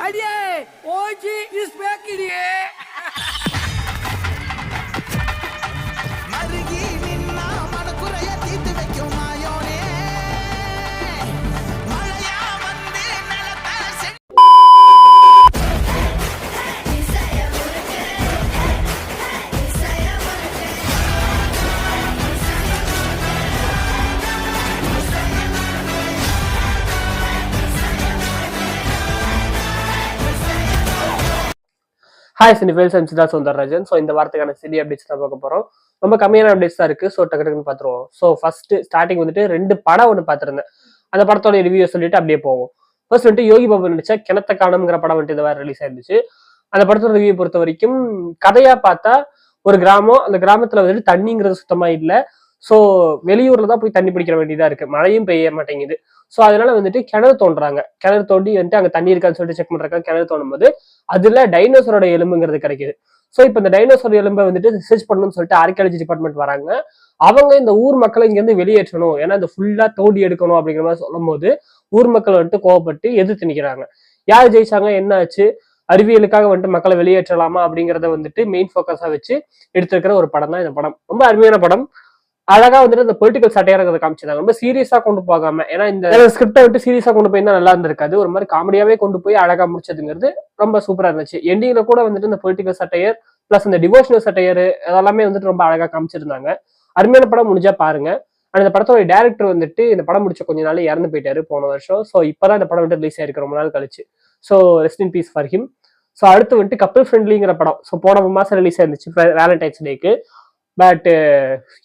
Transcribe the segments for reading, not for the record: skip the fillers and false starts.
அடியே OG is back இடியே மருகி நின்னா மனக்குறைய தீர்த்து வைக்கும் மாயோனே மழையா வந்து நிலத்தை hi cinephiles and Sitha Soundararajan. So இந்த வாரத்துக்கான சினி அப்டேட்ஸ் தான் பார்க்க போகிறோம். ரொம்ப கம்மியான அப்டேட்ஸ் தான் இருக்குது. ஸோ டக்குன்னு பார்த்துருவோம். ஸோ ஃபர்ஸ்ட் ஸ்டார்டிங் வந்துட்டு 2 படம் ஒன்று பார்த்துருந்தேன். அந்த படத்தோட ரிவ்யூ சொல்லிட்டு அப்படியே போவோம். ஃபர்ஸ்ட் வந்துட்டு யோகி பாபு நடிச்ச கிணத்த காணுங்கிற படம் வந்துட்டு இந்த வாரம் ரிலீஸ் ஆயிருந்துச்சு. அந்த படத்தோட ரிவ்யூ பொறுத்த வரைக்கும் கதையா பார்த்தா ஒரு கிராமம், அந்த கிராமத்துல வந்துட்டு தண்ணிங்கிறது சுத்தமா இல்லை. ஸோ வெளியூர்ல தான் போய் தண்ணி பிடிக்கிற வேண்டியதா இருக்கு. மழையும் பெய்ய மாட்டேங்குது. ஸோ அதனால வந்துட்டு கிணறு தோன்றாங்க. கிணறு தோண்டி வந்துட்டு அங்க தண்ணி இருக்கான்னு சொல்லிட்டு செக் பண்றாங்க. கிணறு தோண்டும் போது அதுல டைனோசரோட எலும்புங்கிறது கிடைக்குது. ஸோ இப்போ இந்த டைனோசர் எலும்பை வந்துட்டு ரிசர்ச் பண்ணணும்னு சொல்லிட்டு ஆர்கியாலஜி டிபார்ட்மெண்ட் வராங்க. அவங்க இந்த ஊர் மக்களை இங்க இருந்து வெளியேற்றணும், ஏன்னா இந்த ஃபுல்லா தோண்டி எடுக்கணும் அப்படிங்கிற மாதிரி சொல்லும் போது ஊர் மக்கள் வந்துட்டு கோவப்பட்டு எதிர்த்து நிக்கிறாங்க. யார் ஜெயிச்சாங்க, என்ன ஆச்சு, அறிவியலுக்காக வந்துட்டு மக்களை வெளியேற்றலாமா அப்படிங்கிறத வந்துட்டு மெயின் ஃபோக்கஸா வச்சு எடுத்திருக்கிற ஒரு படம் தான் இந்த படம். ரொம்ப அருமையான படம். அழகா வந்துட்டு இந்த பொலிட்டிக்கல் சட்டையாரதை காமிச்சிருந்தாங்க. ரொம்ப சீரியஸா கொண்டு போகாம, ஏன்னா இந்த ஸ்கிரிப்டை வந்துட்டு சீரியஸா கொண்டு போயிருந்தா நல்லா இருந்திருக்காது. ஒரு மாதிரி காமெடியாவே கொண்டு போய் அழகா முடிச்சதுங்கிறது ரொம்ப சூப்பரா இருந்துச்சு. எண்டிங்ல கூட வந்துட்டு இந்த பொலிட்டிக்கல் சட்டையர் பிளஸ் இந்த டிவோஷனல் சட்டையர் அதெல்லாமே வந்துட்டு ரொம்ப அழகா காமிச்சிருந்தாங்க. அருமையான படம், முடிஞ்சா பாருங்க. அந்த படத்தோட டைரக்டர் வந்துட்டு இந்த படம் முடிச்ச கொஞ்ச நாள் இறந்து போயிட்டாரு போன வருஷம். ஸோ இப்பதான் இந்த படம் வந்துட்டு ரிலீஸ் ஆயிருக்கு ரொம்ப நாள் கழிச்சு. So rest in peace for him. So அடுத்து வந்துட்டு கப்பிள் ஃப்ரெண்ட்லிங்கிற படம். ஸோ போன மாசம் ரிலீஸ் ஆயிருந்துச்சு வேலண்டைன்ஸ் டேக்கு. பட்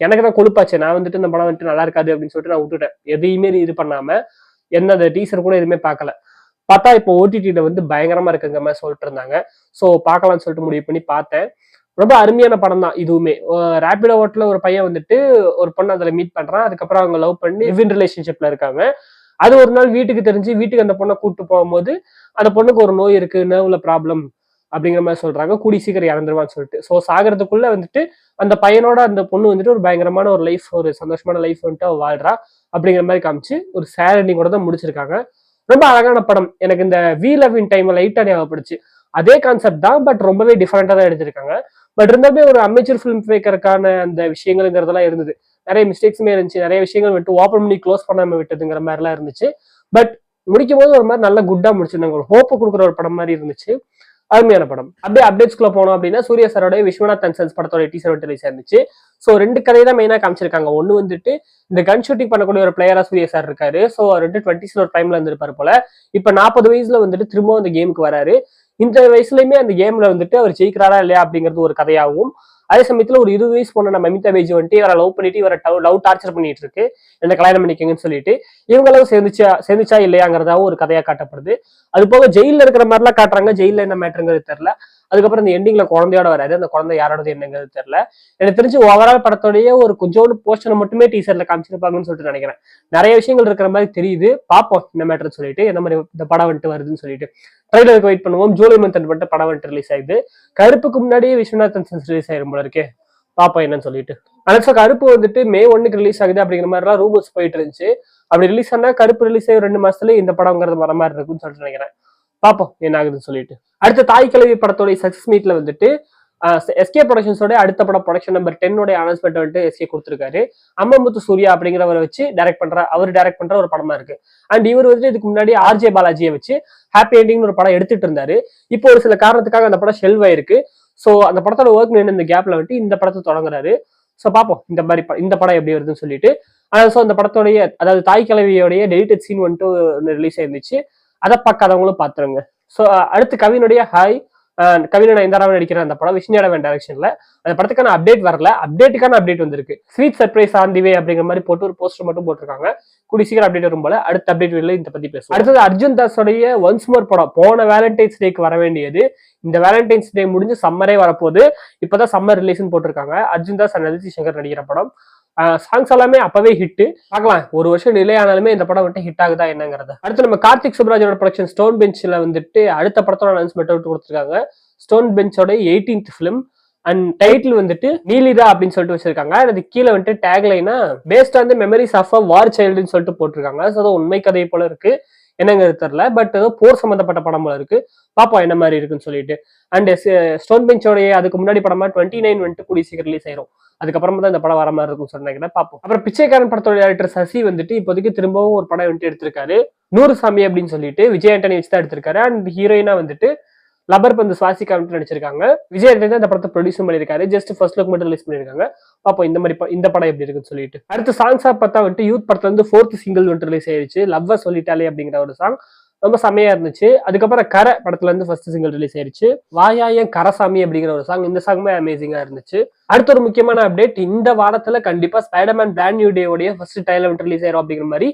எனக்கு தான் கொழுப்பாச்சு. நான் வந்துட்டு இந்த படம் வந்துட்டு நல்லா இருக்காது அப்படின்னு சொல்லிட்டு நான் விட்டுட்டேன். எதையுமே இது பண்ணாம என்ன அந்த டீசர் கூட எதுவுமே பார்க்கல. பார்த்தா இப்போ ஓடிடியில வந்து பயங்கரமா இருக்குங்க மாதிரி சொல்லிட்டு இருந்தாங்க. ஸோ பார்க்கலாம்னு சொல்லிட்டு முடிவு பண்ணி பார்த்தேன். ரொம்ப அருமையான படம் தான் இதுவுமே. ரேபிடோ ஓட்டல ஒரு பையன் வந்துட்டு ஒரு பொண்ணு அதில் மீட் பண்றான். அதுக்கப்புறம் அவங்க லவ் பண்ணி லிவ் ரிலேஷன்ஷிப்ல இருக்காங்க. அது ஒரு நாள் வீட்டுக்கு தெரிஞ்சு வீட்டுக்கு அந்த பொண்ணை கூப்பிட்டு போகும்போது அந்த பொண்ணுக்கு ஒரு நோய் இருக்கு, நர்வ்ல ப்ராப்ளம் அப்படிங்கிற மாதிரி சொல்றாங்க. கூடி சீக்கிரம் இறந்துருவான்னு சொல்லிட்டு. ஸோ சாகிறதுக்குள்ள வந்துட்டு அந்த பையனோட அந்த பொண்ணு வந்துட்டு ஒரு பயங்கரமான ஒரு லைஃப், ஒரு சந்தோஷமான லைஃப் வந்துட்டு அவ வாழ்றா அப்படிங்கிற மாதிரி காமிச்சு ஒரு சேட் எண்டிங் கூட தான் முடிச்சிருக்காங்க. ரொம்ப அழகான படம். எனக்கு இந்த வி லவ் இன் டைம் லைட்டா ஞாபகப்படுச்சு. அதே கான்செப்ட் தான், பட் ரொம்பவே டிஃபரெண்டா தான் எடுத்திருக்காங்க. பட் இருந்தாலுமே ஒரு அமெச்சூர் ஃபிலிம் மேக்கருக்கான அந்த விஷயங்கள்ங்கிறதெல்லாம் இருந்தது. நிறைய மிஸ்டேக்ஸுமே இருந்துச்சு. நிறைய விஷயங்கள் விட்டு ஓப்பன் பண்ணி க்ளோஸ் பண்ணாம விட்டதுங்கிற மாதிரிலாம் இருந்துச்சு. பட் முடிக்கும் போது ஒரு மாதிரி நல்ல குட்டா முடிச்சிருந்தாங்க. ஒரு ஹோப்பு கொடுக்குற ஒரு படம் மாதிரி இருந்துச்சு. அருமையான படம். அப்படியே அப்டேட்ஸ்குள்ள போனோம் அப்படின்னா சூர்யா சாரோட விஸ்வநாத் அண்ட் சன்ஸ் படத்தோட டீசர் ரிலீஸ் ஆயிருந்துச்சு. ஸோ 2 கதையை தான் மெயினா காமிச்சிருக்காங்க. ஒன்னு வந்துட்டு இந்த கன் ஷூட்டிங் பண்ணக்கூடிய ஒரு பிளேயரா சூர்யா சார் இருக்காரு. ஸோ 2020s ஒரு டைம்ல இருந்திருப்பாரு போல. இப்ப 40 வயசுல வந்துட்டு திரும்பவும் அந்த கேமுக்கு வராரு. இந்த வயசுலயுமே அந்த கேம்ல வந்துட்டு அவர் ஜெயிக்கிறாரா இல்லையா அப்படிங்கிறது ஒரு கதையாகவும், அதே சமயத்துல ஒரு 20 வயசு பொண்ணு நம்ம அமிதா பேஜ் வந்துட்டு இவரை லவ் பண்ணிட்டு இவரை லவ் டார்ச்சர் பண்ணிட்டு இருக்கு, என்ன கல்யாணம் பண்ணிக்கங்கன்னு சொல்லிட்டு இவங்களும் சேர்ந்துச்சா இல்லையாங்கிறதாவும் ஒரு கதையா காட்டப்படுது. அது போக ஜெயில இருக்கிற மாதிரிலாம் காட்டுறாங்க. ஜெயில என்ன மேட்டருங்கிறது தெரியல. அதுக்கப்புறம் இந்த எண்டிங்ல குழந்தையோட வராது. அந்த குழந்தை யாரோடது என்னங்கிறது தெரியல. எனக்கு தெரிஞ்சு ஓவரால் படத்தோடய ஒரு கொஞ்சோண்டு போர்ஷனை மட்டுமே டீசர்ல காமிச்சிருப்பாங்கன்னு சொல்லிட்டு நினைக்கிறேன். நிறைய விஷயங்கள் இருக்கிற மாதிரி தெரியுது. பார்ப்போம் இந்த மேட்டர் சொல்லிட்டு எந்த மாதிரி இந்த படம் வந்துட்டு வருதுன்னு சொல்லிட்டு ட்ரைலருக்கு வெயிட் பண்ணுவோம். ஜூலை மந்த் வந்துட்டு படம் வந்துட்டு ரிலீஸ் ஆகுது. கருப்புக்கு முன்னாடியே விஸ்வநாதன் ரிலீஸ் ஆயிரும் போல இருக்கே. பாப்போம் என்னன்னு சொல்லிட்டு. ஆனா கருப்பு வந்துட்டு May 1 ரிலீஸ் ஆகுது அப்படிங்கிற மாதிரி எல்லாம் ரூமர்ஸ் போயிட்டு இருந்துச்சு. அப்படி ரிலீஸ் ஆனா கருப்பு ரிலீஸ் ஆகி 2 மாசத்துல இந்த படம்ங்கிறது வர மாதிரி இருக்குன்னு சொல்லிட்டு நினைக்கிறேன். பாப்போம் என்ன ஆகுதுன்னு சொல்லிட்டு. அடுத்த தாய் கிழவி படத்தோட சக்சஸ் மீட்ல வந்துட்டு எஸ்கே ப்ரொடக்ஷன்ஸோட அடுத்த படம் ப்ரொடக்ஷன் நம்பர் 10 அனௌன்ஸ்மெண்ட் வந்துட்டு எஸ்கே கொடுத்துருக்காரு. அம்மமுத்து சூர்யா அப்படிங்கிறவரை வச்சு அவர் டைரக்ட் பண்ற ஒரு படமா இருக்கு. அண்ட் இவர் வந்துட்டு இதுக்கு முன்னாடி ஆர்ஜே பாலாஜியை வச்சு ஹாப்பி எண்டிங் ஒரு படம் எடுத்துட்டு இருந்தாரு. இப்போ ஒரு சில காரணத்துக்காக அந்த படம் ஷெல்வ் ஆயிருக்கு. ஸோ அந்த படத்தோட ஒர்க் நின்று இந்த கேப்ல வந்துட்டு இந்த படத்தை தொடங்குறாரு. ஸோ பார்ப்போம் இந்த படம் எப்படி வருதுன்னு சொல்லிட்டு. ஸோ அந்த படத்தோடைய அதாவது தாய் கிழவியோடைய டெலிட்டட் சீன் வந்துட்டு ரிலீஸ் ஆயிருந்துச்சு. அதை பார்க்காதவங்களும் பாத்துருங்க. ஸோ அடுத்து கவினுடைய ஹாய் கவின நயன்தாராவை நடிக்கிற அந்த படம் விஷ்ணுயாதவன் டைரக்ஷன்ல. அந்த படத்துக்கான அப்டேட் வரல. அப்டேட்டுக்கான அப்டேட் வந்திருக்கு. ஸ்வீட் சர்ப்ரைஸ் ஆன் தி வே அப்படிங்கிற மாதிரி போட்டு ஒரு போஸ்டர் மட்டும் போட்டிருக்காங்க. கூடி சீக்கிரம் அப்டேட் வரும் போல. அடுத்த அப்டேட் வெளியில இந்த பத்தி பேசுவோம். அடுத்தது அர்ஜுன் தாஸோடைய ஒன்ஸ் மோர் படம். போன வேலண்டைன்ஸ் டேக்கு வர வேண்டியது இந்த வேலண்டைன்ஸ் டே முடிஞ்சு சம்மரே வரப்போகுது. இப்பதான் சம்மர் ரிலீஸ்ன்னு போட்டிருக்காங்க. அர்ஜுன் தாஸ் அண்ட் அதித்தி சங்கர் நடிக்கிற படம். சாங்ஸ் எல்லாமே அப்பவே ஹிட். பார்க்கலாம் ஒரு வருஷம் டிலே ஆனாலுமே இந்த படம் வந்துட்டு ஹிட் ஆகுதா என்னங்கிறத. அடுத்து நம்ம கார்த்திக் சுப்ராஜோட ப்ரொடக்ஷன் ஸ்டோன் பெஞ்ச்ல வந்துட்டு அடுத்த படத்தோட அனௌன்ஸ்மெண்ட் விட்டு கொடுத்துருக்காங்க. ஸ்டோன் பெஞ்சோட 18th ஃபிலிம். அண்ட் டைட்டில் வந்துட்டு நீலிதா அப்படின்னு சொல்லிட்டு வச்சிருக்காங்க. அது கீழே வந்துட்டு டேக்லைனா based on the memories of a war சைல்டுன்னு சொல்லிட்டு போட்டிருக்காங்க. ஸோ உண்மை கதை போல இருக்கு. என்னங்கிறது தெரியல. பட் ஏதோ போர் சம்பந்தப்பட்ட படம் போல இருக்கு. பாப்போம் என்ன மாதிரி இருக்குன்னு சொல்லிட்டு. அண்ட் ஸ்டோன் பெஞ்சோடைய அதுக்கு முன்னாடி படமா 29 வந்துட்டு கூடிய சீக்கிரம் ரிலீஸ் ஆயிரும். அதுக்கப்புறமா தான் இந்த படம் வர மாதிரி இருக்கும்னு சொன்னாங்க. பாப்போம். அப்புறம் பிச்சைக்காரன் படத்தோட டேரக்டர் சசி வந்துட்டு இப்போதைக்கு திரும்பவும் ஒரு படம் வந்துட்டு எடுத்திருக்காரு. 100 சாமி அப்படின்னு சொல்லிட்டு விஜய் ஆண்டனி வச்சு தான் எடுத்திருக்காரு. அண்ட் ஹீரோயினா வந்துட்டு லப்பர் பந்து சுவாசிகா வந்துட்டு நடிச்சிருக்காங்க. விஜய் ஆண்டனி தான் இந்த படத்தை ப்ரொடியூஸ் பண்ணியிருக்காரு. ஜஸ்ட் ஃபர்ஸ்ட் லுக் மட்டும் ரிலீஸ் பண்ணிருக்காங்க. பாப்போம் இந்த படம் எப்படி இருக்குன்னு சொல்லிட்டு. அடுத்து சாங்ஸா பார்த்தா வந்துட்டு யூத் படத்துல இருந்து 4th சிங்கிள் வந்துட்டு ரிலீஸ் ஆயிருச்சு. லவ்வ சொல்லிட்டாலே அப்படிங்கிற ஒரு சாங் ரொம்ப செமையா இருந்துச்சு. அதுக்கப்புறம் கரை படத்துல இருந்து ஃபர்ஸ்ட் சிங்கிள் ரிலீஸ் ஆயிருச்சு. வாயாயம் கரசாமி அப்படிங்கிற ஒரு சாங், இந்த சாங்குமே அமேசிங்கா இருந்துச்சு. அடுத்த ஒரு முக்கியமான அப்டேட், இந்த வாரத்துல கண்டிப்பா ஸ்பைடர்மேன் பிராண்ட் நியூ டே உடைய ஃபர்ஸ்ட் ட்ரைலர் வந்துட்டு ரிலீஸ் ஆயிரும் அப்படிங்கிற மாதிரி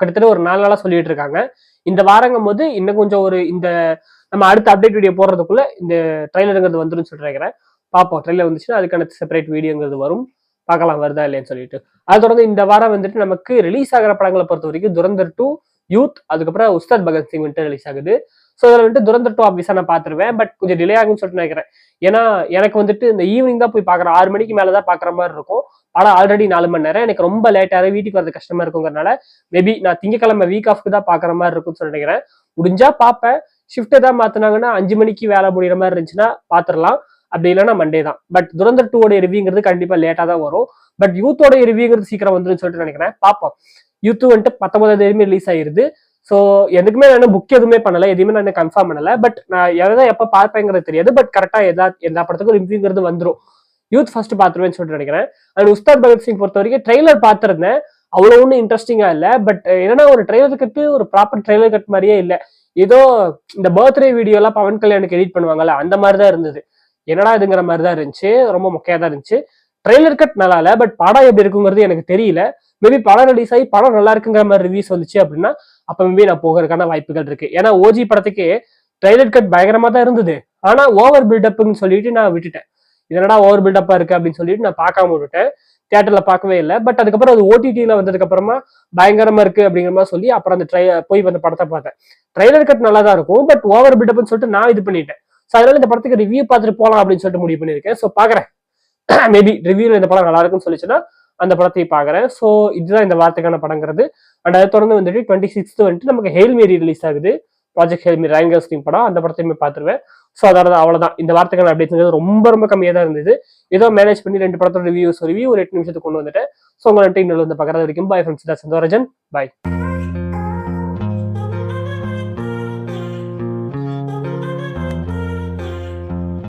கிட்டத்தட்ட ஒரு 4 நாளா சொல்லிட்டு இருக்காங்க. இந்த வாரங்கும் போது இன்னும் கொஞ்சம் ஒரு இந்த நம்ம அடுத்த அப்டேட் வீடியோ போடுறதுக்குள்ள இந்த ட்ரைலருங்கிறது வந்துடும் சொல்லிட்டு பாப்போம். ட்ரைலர் வந்துச்சுன்னா அதுக்கான செப்பரேட் வீடியோங்கிறது வரும். பார்க்கலாம் வருதா இல்லையான்னு சொல்லிட்டு. அதை தொடர்ந்து இந்த வாரம் வந்துட்டு நமக்கு ரிலீஸ் ஆகிற படங்களை பொறுத்த வரைக்கும் துரந்தர் 2, யூத், அதுக்கப்புறம் உஸ்தாத் பகத் சிங் வந்துட்டு ரிலீஸ் ஆகுது. ஸோ அதில் வந்துட்டு துரந்தர் 2 ஆஃபீஸாக நான் பார்த்துருவேன். பட் கொஞ்சம் டிலே ஆகும்னு சொல்லிட்டு நினைக்கிறேன். ஏன்னா எனக்கு வந்துட்டு இந்த ஈவினிங் தான் போய் பார்க்குறேன். 6 மணிக்கு மேலே தான் பார்க்குற மாதிரி இருக்கும். படம் ஆல்ரெடி 4 மணி நேரம். எனக்கு ரொம்ப லேட்டாக வீட்டுக்கு வரது கஷ்டமா இருக்குங்கிறனால மேபி நான் திங்கக்கிழமை வீக் ஆஃப்க்கு தான் பார்க்குற மாதிரி இருக்கும்னு சொல்லி நினைக்கிறேன். முடிஞ்சா பார்ப்பேன். ஷிஃப்ட் தான் மாத்தினாங்கன்னா 5 மணிக்கு வேலை முடிகிற மாதிரி இருந்துச்சுன்னா பாத்துரலாம். அப்படி இல்லைன்னா மண்டே தான். பட் துரந்தர் 2 ரிவ்யூங்கிறது கண்டிப்பா லேட்டா தான் வரும். பட் யூத்தோட ரிவ்யூங்கிறது சீக்கிரம் வந்துருன்னு சொல்லிட்டு நினைக்கிறேன். பார்ப்போம். யூத் வந்துட்டு 19ஆம் தேதி ரிலீஸ் ஆயிருது. ஸோ எதுக்குமே நான் புக் எதுவுமே பண்ணல, எதுவுமே நான் கன்ஃபார்ம் பண்ணல. பட் நான் எதாவது எப்ப பார்ப்பேங்கிறது தெரியாது. பட் கரெக்டா எல்லா படத்துக்கும் ரிவ்யூங்கிறது வந்துடும். யூத் ஃபர்ஸ்ட் பாத்துருவேன்னு சொல்லிட்டு நினைக்கிறேன். அண்ட் உஸ்தாத் பகத் சிங் பொறுத்த வரைக்கும் ட்ரெய்லர் பார்த்திருந்தேன். அவ்வளவு ஒன்றும் இன்ட்ரெஸ்டிங்கா இல்லை. பட் என்னன்னா ஒரு ட்ரெய்லர் கட்டு ஒரு ப்ராப்பர் ட்ரெய்லர் கட் மாதிரியே இல்லை. ஏதோ இந்த பர்த்டே வீடியோ எல்லாம் பவன் கல்யாணுக்கு எடிட் பண்ணுவாங்கல்ல, அந்த மாதிரிதான் இருந்தது. என்னடா இதுங்கிற மாதிரிதான் இருந்துச்சு. ரொம்ப மொக்கையா தான் இருந்துச்சு. ட்ரெய்லர் கட் நல்லா இல்ல. பட் படம் எப்படி இருக்குங்கிறது எனக்கு தெரியல. மேபி படம் ரிலீஸ் ஆகி படம் நல்லா இருக்குங்கிற மாதிரி ரிவ்யூஸ் வந்துச்சு அப்படின்னா அப்ப மேபி நான் போகிறதுக்கான வாய்ப்புகள் இருக்கு. ஏன்னா ஓஜி படத்துக்கு ட்ரெய்லர் கட் பயங்கரமா தான் இருந்தது. ஆனா ஓவர் பில்டப்னு சொல்லிட்டு நான் விட்டுட்டேன். இதனடா ஓவர் பில்டப்பா இருக்கு அப்படின்னு சொல்லிட்டு நான் பார்க்காம விட்டுட்டேன். தியேட்டர்ல பார்க்கவே இல்லை. பட் அதுக்கப்புறம் அது ஓடிடியில வந்ததுக்கு அப்புறமா பயங்கரமா இருக்கு அப்படிங்கிற மாதிரி சொல்லி அப்புறம் அந்த போய் அந்த படத்தை பார்த்தேன். ட்ரெய்லர் கட் நல்லா தான் இருக்கும். பட் ஓவர் பில்டப்னு சொல்லிட்டு நான் இது பண்ணிட்டேன். ஸோ அதனால இந்த படத்துக்கு ரிவ்யூ பார்த்துட்டு போகலாம் அப்படின்னு சொல்லிட்டு முடிவு பண்ணியிருக்கேன். ஸோ பாக்குறேன். மேபி ரிவ்யூல இந்த படம் நல்லா இருக்குன்னு சொல்லிச்சுன்னா அந்த படத்தை பாக்குறேன். ஸோ இதுதான் இந்த வாரத்துக்கான படங்கிறது. அண்ட் அதை தொடர்ந்து வந்துட்டு 26th வந்துட்டு நமக்கு ஹெயில் மேரி ரிலீஸ் ஆகுது. Project Hail Mary Ryan Gosling படம். அந்த படத்தையுமே பார்த்துருவேன். ஸோ அதோட அவ்வளவுதான். இந்த வாரத்துக்கான அப்டேட்ஸ் ரொம்ப கம்மியாக தான் இருந்தது. ஏதோ மேனேஜ் பண்ணி 2 படத்தோட ரிவ்யூ ஒரு 8 நிமிஷத்துக்கு கொண்டு வந்துட்டேன். ஸோ உங்களை இன்னொரு வந்து பார்க்கறது வரைக்கும் பாய் ஃப்ரெண்ட்ஸ். தட்ஸ் சந்தோரஜன். பாய்.